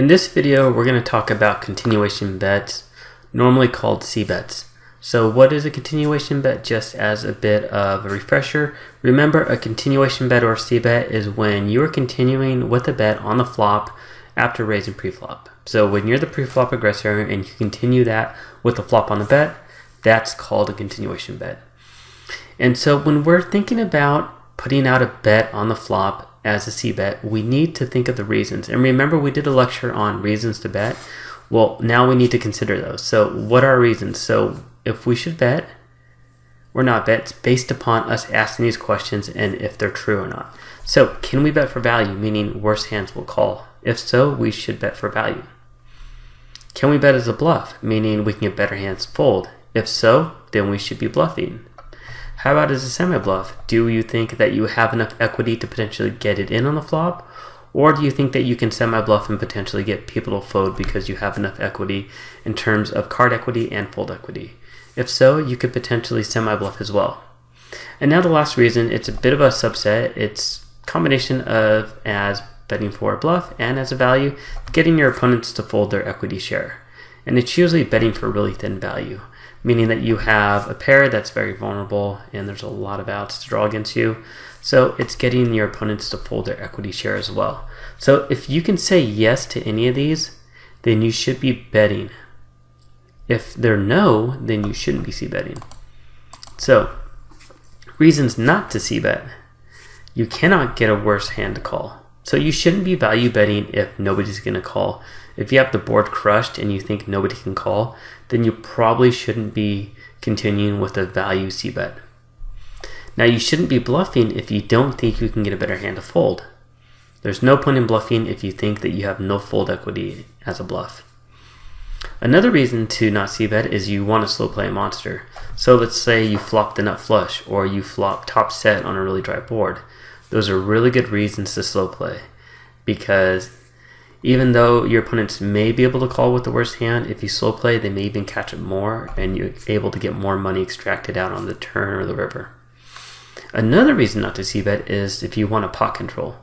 In this video, we're going to talk about continuation bets, normally called C-bets. So what is a continuation bet? Just as a bit of a refresher, remember a continuation bet or C-bet is when you are continuing with a bet on the flop after raising pre-flop. So when you're the pre-flop aggressor and you continue that with the flop on the bet, that's called a continuation bet. And so when we're thinking about putting out a bet on the flop as a C-bet, we need to think of the reasons. And remember, we did a lecture on reasons to bet. Well, now we need to consider those. So what are our reasons? So if we should bet or not bet, it's based upon us asking these questions and if they're true or not. So can we bet for value, meaning worse hands will call? If so, we should bet for value. Can we bet as a bluff, meaning we can get better hands fold? If so, then we should be bluffing. How about as a semi-bluff? Do you think that you have enough equity to potentially get it in on the flop? Or do you think that you can semi-bluff and potentially get people to fold because you have enough equity in terms of card equity and fold equity? If so, you could potentially semi-bluff as well. And now the last reason, it's a bit of a subset. It's a combination of as betting for a bluff and as a value, getting your opponents to fold their equity share. And it's usually betting for really thin value, meaning that you have a pair that's very vulnerable and there's a lot of outs to draw against you. So it's getting your opponents to fold their equity share as well. So if you can say yes to any of these, then you should be betting. If they're no, then you shouldn't be c-betting. So reasons not to c-bet. You cannot get a worse hand to call. So you shouldn't be value betting if nobody's going to call. If you have the board crushed and you think nobody can call, then you probably shouldn't be continuing with a value c-bet. Now you shouldn't be bluffing if you don't think you can get a better hand to fold. There's no point in bluffing if you think that you have no fold equity as a bluff. Another reason to not c-bet is you want to slow play a monster. So let's say you flop the nut flush or you flop top set on a really dry board. Those are really good reasons to slow play, because even though your opponents may be able to call with the worst hand, if you slow play, they may even catch it more and you're able to get more money extracted out on the turn or the river. Another reason not to c-bet is if you want a pot control.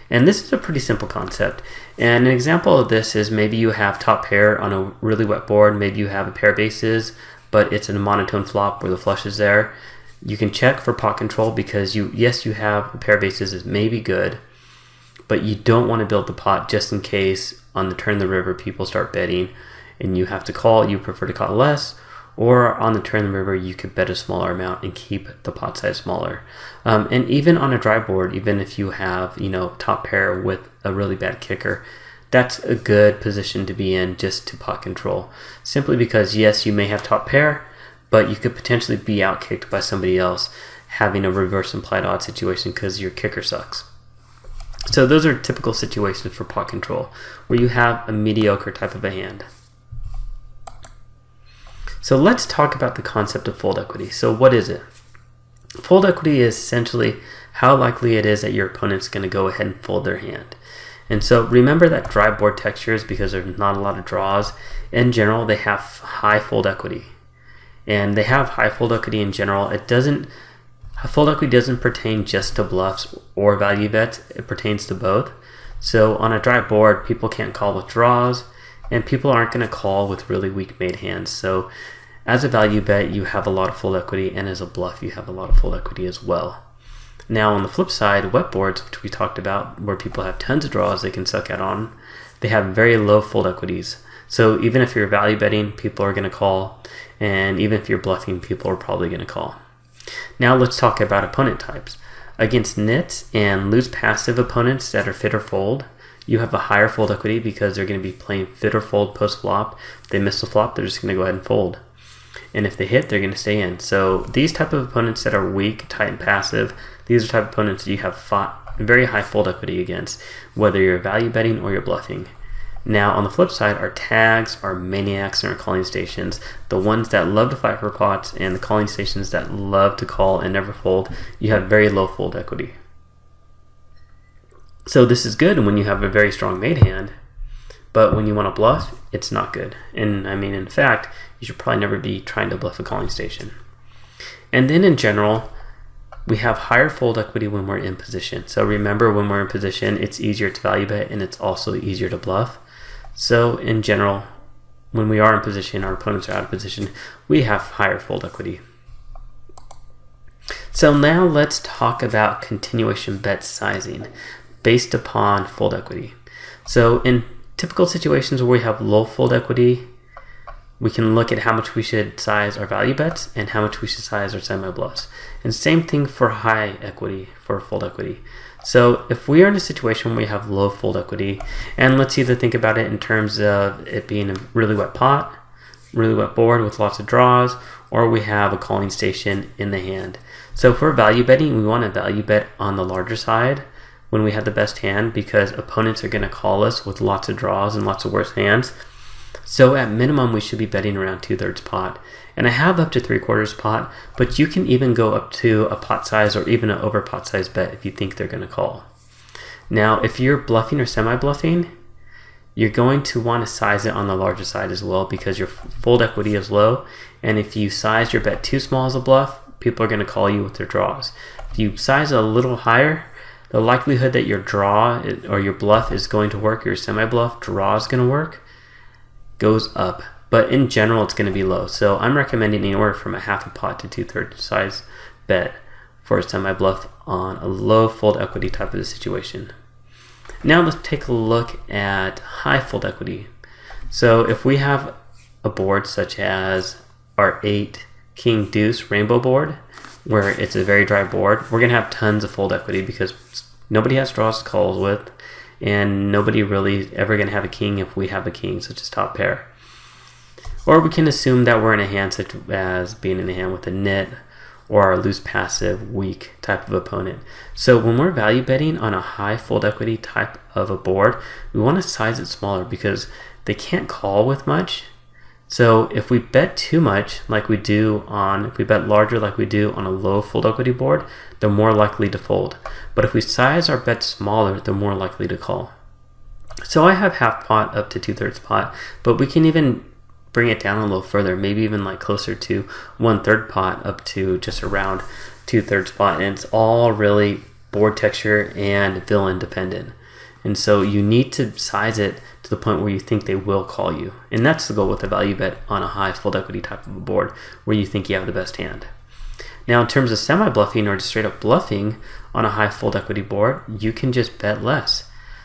And this is a pretty simple concept. And an example of this is maybe you have top pair on a really wet board, maybe you have a pair of aces, but it's in a monotone flop where the flush is there. You can check for pot control because you have a pair of aces is maybe good, but you don't want to build the pot just in case on the turn of the river people start betting and you have to call. You prefer to call less, or on the turn of the river you could bet a smaller amount and keep the pot size smaller. And even on a dry board, even if you have top pair with a really bad kicker, that's a good position to be in just to pot control. Simply because yes, you may have top pair, but you could potentially be outkicked by somebody else having a reverse implied odd situation because your kicker sucks. So those are typical situations for pot control, where you have a mediocre type of a hand. So let's talk about the concept of fold equity. So what is it? Fold equity is essentially how likely it is that your opponent's going to go ahead and fold their hand. And so remember that dry board textures, because there's not a lot of draws, in general they have high fold equity. And they have high fold equity in general. Fold equity doesn't pertain just to bluffs or value bets, it pertains to both. So on a dry board, people can't call with draws, and people aren't going to call with really weak made hands. So as a value bet, you have a lot of fold equity, and as a bluff, you have a lot of fold equity as well. Now on the flip side, wet boards, which we talked about, where people have tons of draws they can suck out on, they have very low fold equities. So even if you're value betting, people are going to call, and even if you're bluffing, people are probably going to call. Now let's talk about opponent types. Against nits and loose passive opponents that are fit or fold, you have a higher fold equity because they're going to be playing fit or fold post flop. If they miss the flop, they're just going to go ahead and fold. And if they hit, they're going to stay in. So these type of opponents that are weak, tight, and passive, these are the type of opponents that you have very high fold equity against, whether you're value betting or you're bluffing. Now on the flip side, our tags, our maniacs, and our calling stations, the ones that love to fight for pots and the calling stations that love to call and never fold, you have very low fold equity. So this is good when you have a very strong made hand, but when you want to bluff, it's not good. And I mean, in fact, you should probably never be trying to bluff a calling station. And then in general, we have higher fold equity when we're in position. So remember, when we're in position, it's easier to value bet and it's also easier to bluff. So in general, when we are in position, our opponents are out of position, we have higher fold equity. So now let's talk about continuation bet sizing based upon fold equity. So in typical situations where we have low fold equity, we can look at how much we should size our value bets and how much we should size our semi-bluffs. And same thing for high equity, for fold equity. So if we are in a situation where we have low fold equity, and let's either think about it in terms of it being a really wet pot, really wet board with lots of draws, or we have a calling station in the hand. So if we're value betting, we want to value bet on the larger side when we have the best hand, because opponents are going to call us with lots of draws and lots of worse hands. So at minimum, we should be betting around 2/3 pot. And I have up to 3/4 pot, but you can even go up to a pot size or even an over pot size bet if you think they're going to call. Now, if you're bluffing or semi-bluffing, you're going to want to size it on the larger side as well, because your fold equity is low. And if you size your bet too small as a bluff, people are going to call you with their draws. If you size it a little higher, the likelihood that your draw or your bluff is going to work, your semi-bluff draw is going to work, goes up. But in general, it's going to be low. So I'm recommending anywhere from a half a pot to 2/3 size bet for a semi-bluff on a low fold equity type of a situation. Now let's take a look at high fold equity. So if we have a board such as our 8 King Deuce rainbow board, where it's a very dry board, we're going to have tons of fold equity because nobody has draws to calls with, and nobody really ever going to have a king if we have a king, such as top pair. Or we can assume that we're in a hand such as being in a hand with a nit or a loose passive weak type of opponent. So when we're value betting on a high fold equity type of a board, we want to size it smaller because they can't call with much. So if we bet too much like we do on, if we bet larger like we do on a low fold equity board, they're more likely to fold. But if we size our bets smaller, they're more likely to call. So I have half pot up to 2/3 pot, but we can even bring it down a little further, maybe even like closer to 1/3 pot up to just around 2/3 pot. And it's all really board texture and villain dependent. And so you need to size it to the point where you think they will call you. And that's the goal with a value bet on a high fold equity type of a board where you think you have the best hand. Now in terms of semi-bluffing or just straight up bluffing on a high fold equity board, you can just bet less.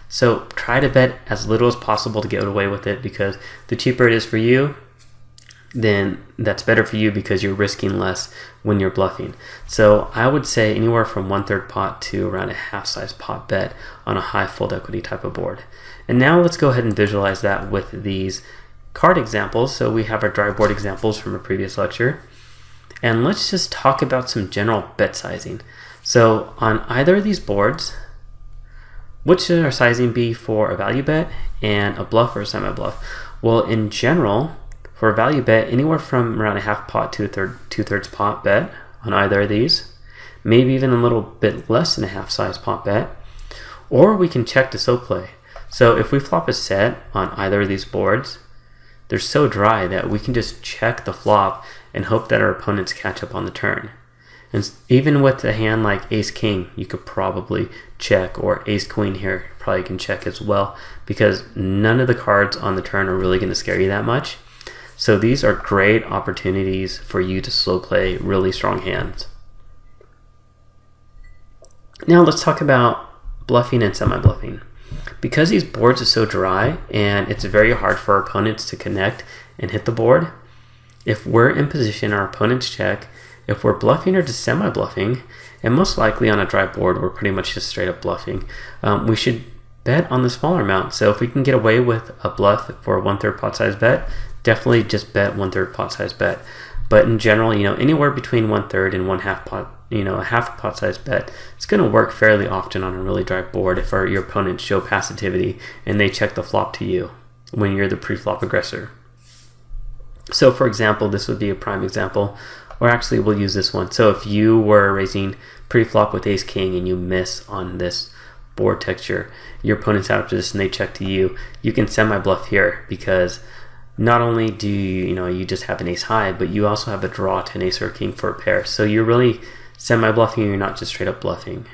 So try to bet as little as possible to get away with it, because the cheaper it is for you, then that's better for you because you're risking less when you're bluffing. So I would say anywhere from 1/3 pot to around a half size pot bet on a high fold equity type of board. And now let's go ahead and visualize that with these card examples. So we have our dry board examples from a previous lecture. And let's just talk about some general bet sizing. So on either of these boards, what should our sizing be for a value bet and a bluff or a semi-bluff? Well, in general, for a value bet, anywhere from around a half pot to a 2/3 pot bet on either of these, maybe even a little bit less than a half size pot bet, or we can check to soak play. So if we flop a set on either of these boards, they're so dry that we can just check the flop and hope that our opponents catch up on the turn. And even with a hand like ace king, you could probably check, or ace queen here probably can check as well, because none of the cards on the turn are really going to scare you that much. So these are great opportunities for you to slow play really strong hands. Now let's talk about bluffing and semi-bluffing. Because these boards are so dry and it's very hard for our opponents to connect and hit the board, if we're in position, our opponents check. If we're bluffing or just semi-bluffing, and most likely on a dry board we're pretty much just straight up bluffing, we should bet on the smaller amount. So if we can get away with a bluff for a 1/3 pot size bet, definitely just bet 1/3 pot size bet. But in general, anywhere between 1/3 and 1/2 pot, a half pot size bet, it's going to work fairly often on a really dry board if your opponents show passivity and they check the flop to you when you're the pre-flop aggressor. So for example, this would be a prime example, or actually we'll use this one. So if you were raising pre-flop with ace king and you miss on this board texture, your opponent's out of position, they check to you, you can semi-bluff here, because not only do you just have an ace high, but you also have a draw to an ace or a king for a pair. So you're really semi-bluffing, you're not just straight up bluffing.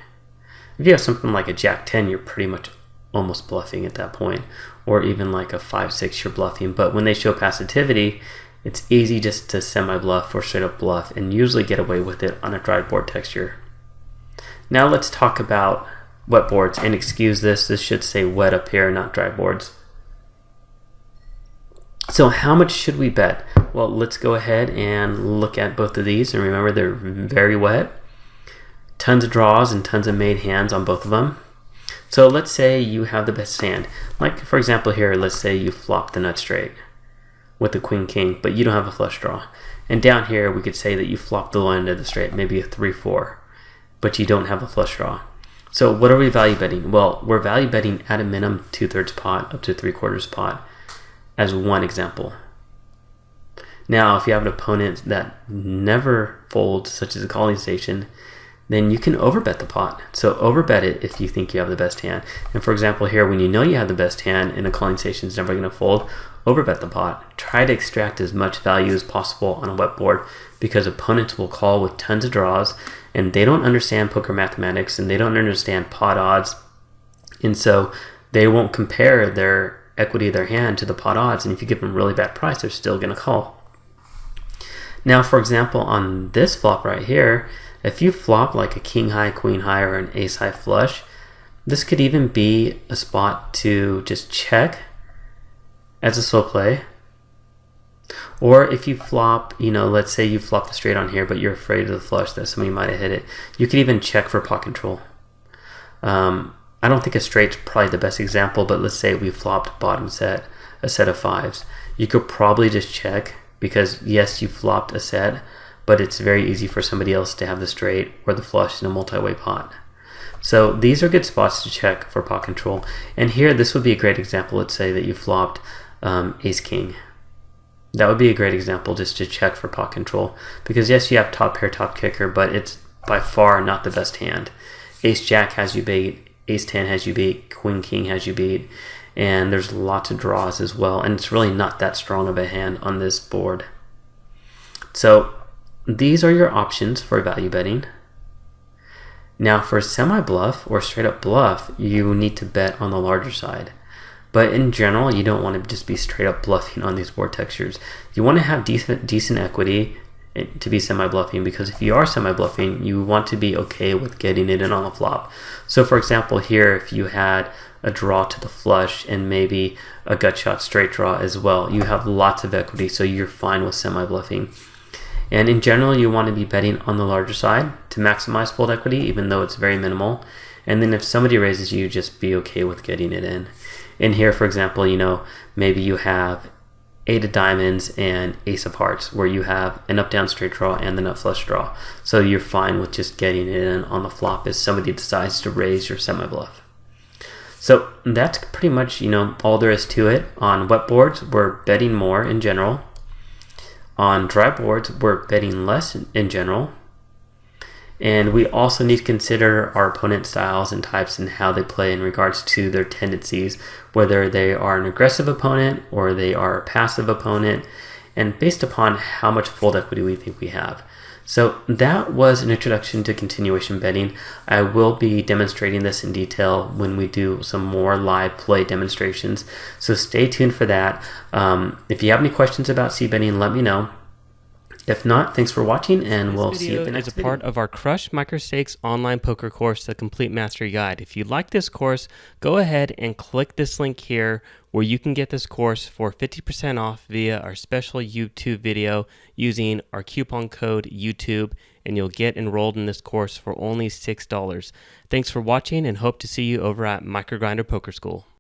If you have something like a jack 10, you're pretty much almost bluffing at that point, or even like a 5-6 you're bluffing. But when they show passivity, it's easy just to semi-bluff or straight up bluff and usually get away with it on a dry board texture. Now let's talk about wet boards, and excuse this should say wet up here, not dry boards. So how much should we bet? Well, let's go ahead and look at both of these, and remember they're very wet. Tons of draws and tons of made hands on both of them. So let's say you have the best hand. Like for example here, let's say you flop the nut straight with the queen king, but you don't have a flush draw. And down here we could say that you flop the low end of the straight, maybe a 3-4, but you don't have a flush draw. So what are we value betting? Well, we're value betting at a minimum 2/3 pot up to 3/4 pot as one example. Now, if you have an opponent that never folds, such as a calling station, then you can overbet the pot. So overbet it if you think you have the best hand. And for example here, when you know you have the best hand and a calling station is never going to fold, overbet the pot. Try to extract as much value as possible on a wet board, because opponents will call with tons of draws and they don't understand poker mathematics and they don't understand pot odds, and so they won't compare their equity of their hand to the pot odds, and if you give them a really bad price, they're still going to call. Now for example, on this flop right here, if you flop like a king high, queen high, or an ace high flush, this could even be a spot to just check as a slow play. Or if you flop, let's say you flop the straight on here, but you're afraid of the flush that somebody might have hit it, you could even check for pot control. I don't think a straight's probably the best example, but let's say we flopped bottom set, a set of fives. You could probably just check, because yes, you flopped a set, but it's very easy for somebody else to have the straight or the flush in a multi-way pot. So these are good spots to check for pot control. And here, this would be a great example. Let's say that you flopped ace king. That would be a great example just to check for pot control, because yes, you have top pair, top kicker, but it's by far not the best hand. Ace jack has you beat, ace 10 has you beat, queen king has you beat, and there's lots of draws as well, and it's really not that strong of a hand on this board. So these are your options for value betting. Now for semi-bluff or straight up bluff, you need to bet on the larger side. But in general, you don't want to just be straight up bluffing on these board textures. You want to have decent equity to be semi-bluffing, because if you are semi-bluffing, you want to be okay with getting it in on the flop. So for example here, if you had a draw to the flush and maybe a gut shot straight draw as well, you have lots of equity, so you're fine with semi-bluffing. And in general, you want to be betting on the larger side to maximize fold equity, even though it's very minimal. And then if somebody raises you, just be okay with getting it in. In here, for example, maybe you have 8 of diamonds and ace of hearts, where you have an up down straight draw and the nut flush draw. So you're fine with just getting it in on the flop if somebody decides to raise your semi-bluff. So that's pretty much, all there is to it. On wet boards, we're betting more in general. On dry boards, we're betting less in general. And we also need to consider our opponent styles and types and how they play in regards to their tendencies, whether they are an aggressive opponent or they are a passive opponent, and based upon how much fold equity we think we have. So that was an introduction to continuation betting. I will be demonstrating this in detail when we do some more live play demonstrations, so stay tuned for that. If you have any questions about c-betting, let me know. If not, thanks for watching, and we'll see you at the next video. This video is a part of our Crush Microstakes online poker course, The Complete Mastery Guide. If you like this course, go ahead and click this link here where you can get this course for 50% off via our special YouTube video using our coupon code YouTube, and you'll get enrolled in this course for only $6. Thanks for watching, and hope to see you over at MicroGrinder Poker School.